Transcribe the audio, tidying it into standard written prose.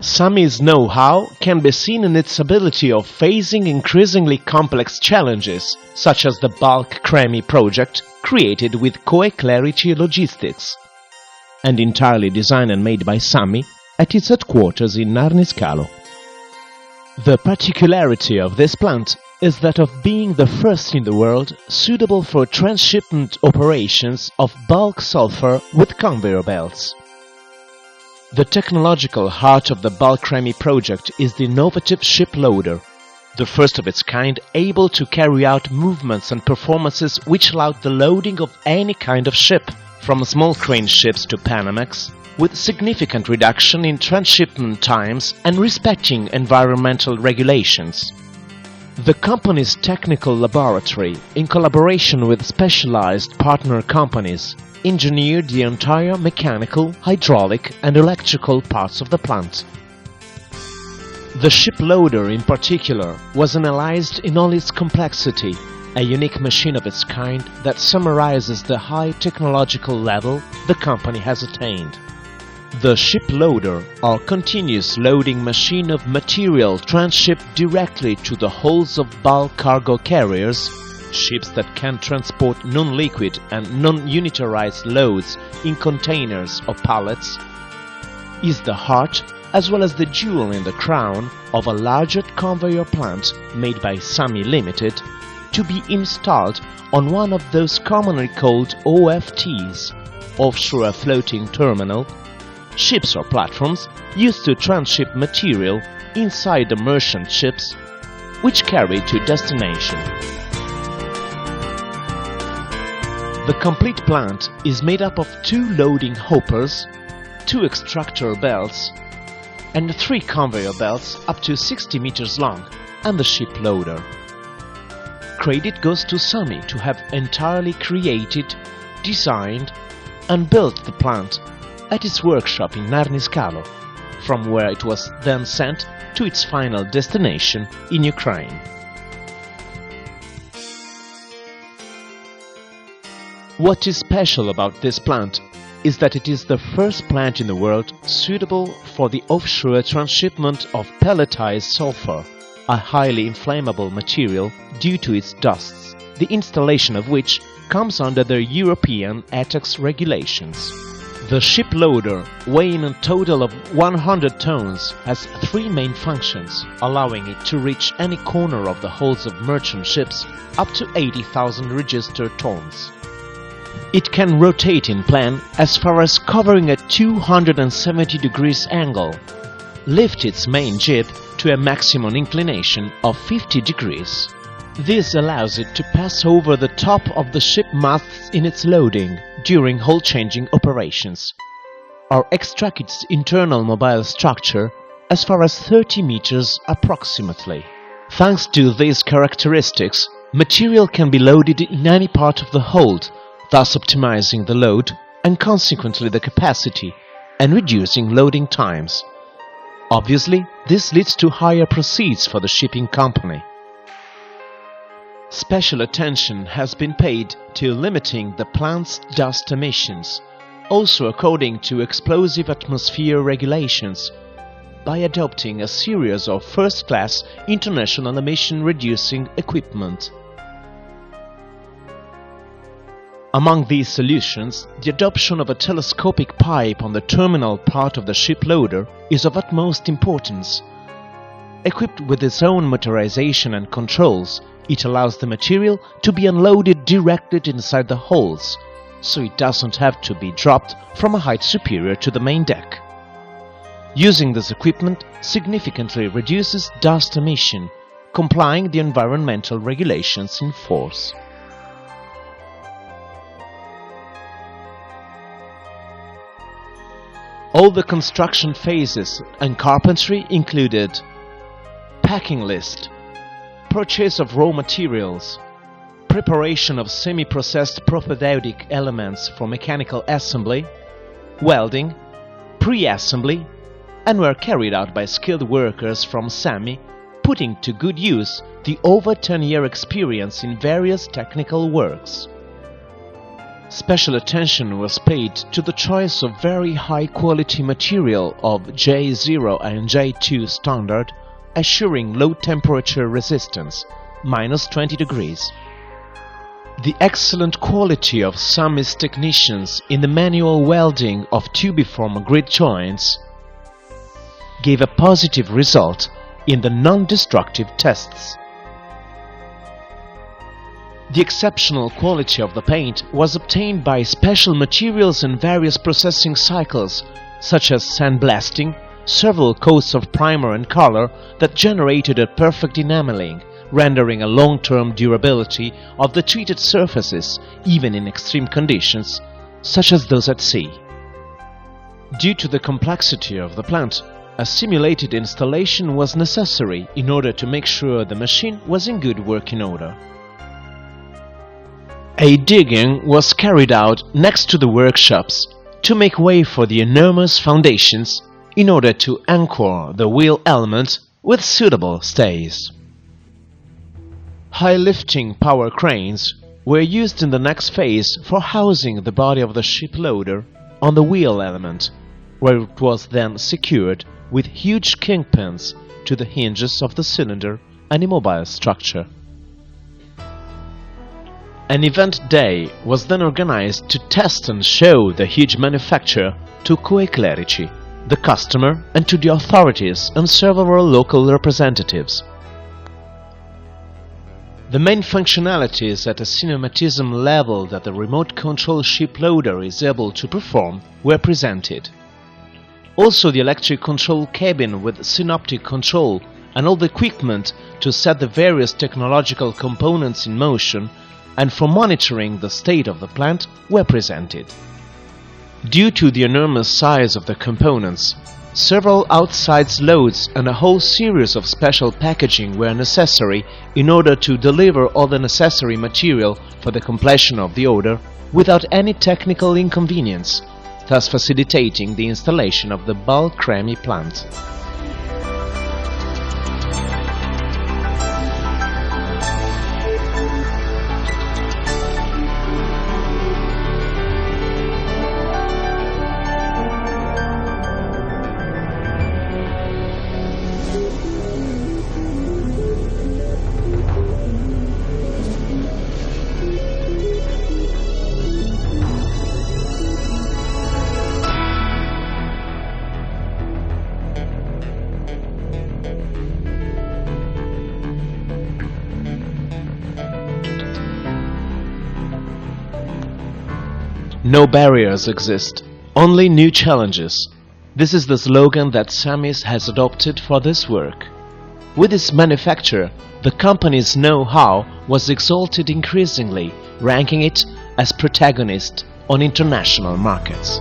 SAMMI's know-how can be seen in its ability of facing increasingly complex challenges, such as the bulk Kremi project created with Clarity Logistics, and entirely designed and made by SAMMI at its headquarters in Narniscalo. The particularity of this plant is that of being the first in the world suitable for transshipment operations of bulk sulphur with conveyor belts. The technological heart of the bulk Kremi project is the innovative ship loader, the first of its kind able to carry out movements and performances which allowed the loading of any kind of ship, from small crane ships to Panamax, with significant reduction in transshipment times and respecting environmental regulations. The company's technical laboratory, in collaboration with specialized partner companies, engineered the entire mechanical, hydraulic and electrical parts of the plant. The ship loader in particular was analyzed in all its complexity, a unique machine of its kind that summarizes the high technological level the company has attained. The ship loader, or continuous loading machine of material transshipped directly to the hulls of bulk cargo carriers, ships that can transport non-liquid and non-unitarized loads in containers or pallets, is the heart as well as the jewel in the crown of a larger conveyor plant made by SAMMI Limited to be installed on one of those commonly called OFTs, offshore floating terminal, ships or platforms used to transship material inside the merchant ships which carry to destination. The complete plant is made up of 2 loading hoppers, 2 extractor belts, and 3 conveyor belts up to 60 meters long, and the ship loader. Credit goes to SAMMI to have entirely created, designed, and built the plant at its workshop in Narniscalo, from where it was then sent to its final destination in Ukraine. What is special about this plant is that it is the first plant in the world suitable for the offshore transshipment of pelletized sulphur, a highly inflammable material due to its dusts, the installation of which comes under the European ATEX regulations. The ship loader, weighing a total of 100 tons, has 3 main functions, allowing it to reach any corner of the hulls of merchant ships up to 80,000 registered tons. It can rotate in plan as far as covering a 270 degrees angle, lift its main jib to a maximum inclination of 50 degrees. This allows it to pass over the top of the ship masts in its loading during hull-changing operations, or extract its internal mobile structure as far as 30 meters approximately. Thanks to these characteristics, material can be loaded in any part of the hold, thus optimizing the load and consequently the capacity and reducing loading times. Obviously, this leads to higher proceeds for the shipping company. Special attention has been paid to limiting the plant's dust emissions, also according to explosive atmosphere regulations, by adopting a series of first-class international emission-reducing equipment. Among these solutions, the adoption of a telescopic pipe on the terminal part of the ship loader is of utmost importance. Equipped with its own motorization and controls, it allows the material to be unloaded directly inside the hulls, so it doesn't have to be dropped from a height superior to the main deck. Using this equipment significantly reduces dust emission, complying the environmental regulations in force. All the construction phases and carpentry included packing list, purchase of raw materials, preparation of semi-processed propedeutic elements for mechanical assembly, welding, pre-assembly, and were carried out by skilled workers from SAMMI, putting to good use the over 10-year experience in various technical works. Special attention was paid to the choice of very high-quality material of J0 and J2 standard, assuring low temperature resistance, -20 degrees. The excellent quality of SAMMI's technicians in the manual welding of tubiform grid joints gave a positive result in the non-destructive tests. The exceptional quality of the paint was obtained by special materials and various processing cycles, such as sandblasting, several coats of primer and color that generated a perfect enameling, rendering a long-term durability of the treated surfaces even in extreme conditions, such as those at sea. Due to the complexity of the plant, a simulated installation was necessary in order to make sure the machine was in good working order. A digging was carried out next to the workshops to make way for the enormous foundations in order to anchor the wheel element with suitable stays. High-lifting power cranes were used in the next phase for housing the body of the ship loader on the wheel element, where it was then secured with huge kingpins to the hinges of the cylinder and immobile structure. An event day was then organized to test and show the huge manufacture to Clerici, the customer, and to the authorities and several local representatives. The main functionalities at a cinematism level that the remote control ship loader is able to perform were presented. Also the electric control cabin with synoptic control and all the equipment to set the various technological components in motion and for monitoring the state of the plant were presented. Due to the enormous size of the components, several outside loads and a whole series of special packaging were necessary in order to deliver all the necessary material for the completion of the order without any technical inconvenience, thus facilitating the installation of the bulk Kremi plant. No barriers exist, only new challenges. This is the slogan that SAMMI has adopted for this work. With its manufacture, the company's know-how was exalted increasingly, ranking it as protagonist on international markets.